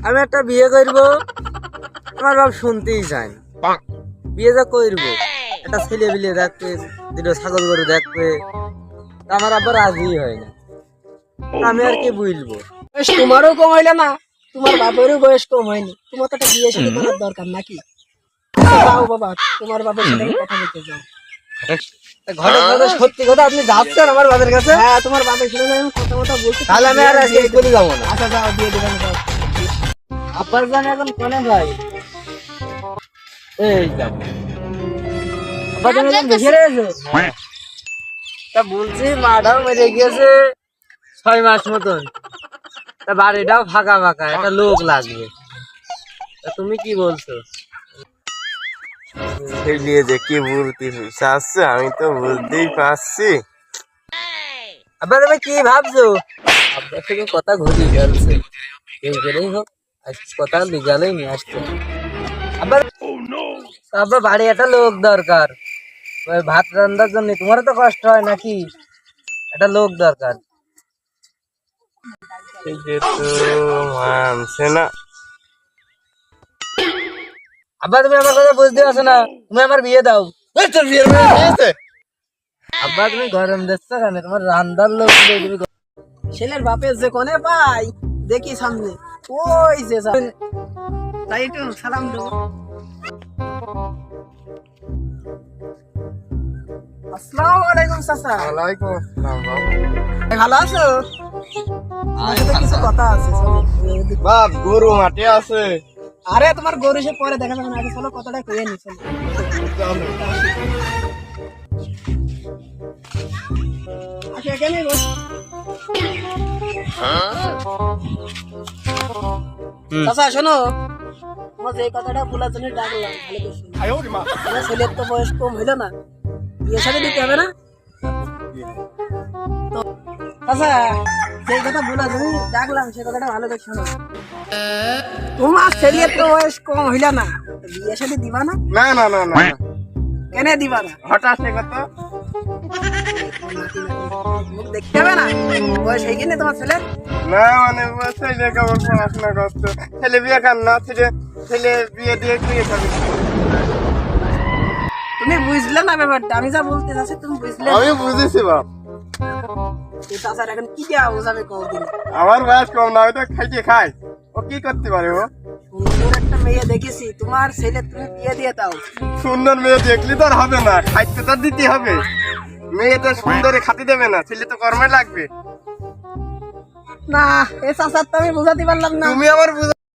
আমি একটা বিয়ে করব, আমার বাপ শুনতেই চায় না। বিয়ে যা করবো একটা ছেলে বিলে দেখবে, দুটো ছাগল গরু দেখবে, আমার আবার রাজি হয় না। আমি আর কি বুঝবো? বয়স তোমারও কম হইলে না, তোমার বাপেরও বয়স কম হয়নি, তোমার তো একটা বিয়ে শাদী করার দরকার নাকি? আচ্ছা যাও বাবা, তোমার বাপের সাথে আমি কথা বলতে যাও। ঘটক দাদা, সত্যি কথা আপনি যাচ্ছেন আমার বাপের কাছে? হ্যাঁ, তোমার বাপের সাথে আমি কথা বলতে। তাহলে আমি আর আজকে স্কুলে যাবো না। আচ্ছা যাও, দিয়ে দেবেন যাও। আব্বার জান এখন কোনে ভাই? এই যাবো। আব্বা জান এখন বেশি রয়েছে। তা বলছি মাটাও মেরে গিয়েছে 6 মাস মতন, তা বাড়িটাও ফাঁকা ফাঁকা, একটা লোক লাগবে। তা তুমি কি বলছো? নিয়ে যে কি বলতে চাচ্ছে আমি তো বুঝতেই পারছি। আব্বা তুমি কি ভাবছো? আপনার থেকে কথা ঘুরিয়ে গেছে, কেউ করেই হোক আজ কথা লিগালেই নিয়ে আসছে। আব্বা আব্বা বাড়ি একটা লোক দরকার, ওই ভাত রান্নার জন্য। তোমারও তো কষ্ট হয় নাকি? একটা লোক দরকার। এই যে তো মানছে না। আব্বা তুমি আমার কথা বুঝতে পারছো না, তুমি আমার বিয়ে দাও। আব্বা তুমি গরম দিচ্ছ কেন? তোমার রান্নার লোক নেই, তুমি ছেলের বাপের যে কোনে পাই দেখি সামনে, ওই যে তাই একটু সালাম দেবো। আসসালামু আলাইকুম চাচা। ওয়ালাইকুম আসসালাম বাবা। ভালো আছো? তোমার সাথে কিছু কথা আছে, চলো। বাপ গরু মাঠে আছে। আরে তোমার গরু সে পরে দেখা যাবে না, আগে চলো কথাটা কয়ে নি, চলো। আচ্ছা এখানে বস। চাচা শোনো, তোমার যে কথাটা বলার জন্য ডাকলাম, ভালো করে শোনো। তোমার ছেলের তো বয়স কম হইলো না, বিয়ে শাদী দিতে হবে না? তো চাচা যে কথা বলার জন্য ডাকলাম, সে কথাটা ভালো করে শোনো। তোমার ছেলের তো বয়স কম হইলো না, বিয়ে শাদী দিবা না? না না না না, কেন দিবা না? হঠাৎ সে কথা। মুখ দেখতে হবে না? বয়স হয়ে গেলে তোমার ছেলে? না মানে ছেলে কেমন পড়াশোনা করছে, ছেলে বিয়ে খান না, ছেলে বিয়ে দিয়ে বিয়ে খাবে। তুমি বুঝলে না ব্যাপারটা, আমি যা বলতে চাচ্ছি তুমি বুঝলে না। আমি বুঝেছি বাপ। এই চাচার এখন কি দেওয়া বোঝাবে কদিন? আমার বয়স কম না, ওইটা খাইতে খাই, ও কি করতে পারে? ও সুন্দর একটা মেয়ে দেখেছি, তোমার ছেলে তুমি বিয়ে দিয়ে দাও। সুন্দর মেয়ে দেখলি তো আর হবে না, খাইতে তো দিতে হবে। মেয়ে তো সুন্দরে খাতে দেবে না, ছেলে তো কর্মে লাগবে। না, এ চাচার তো আমি বোঝাতে পারলাম না। তুমি আমার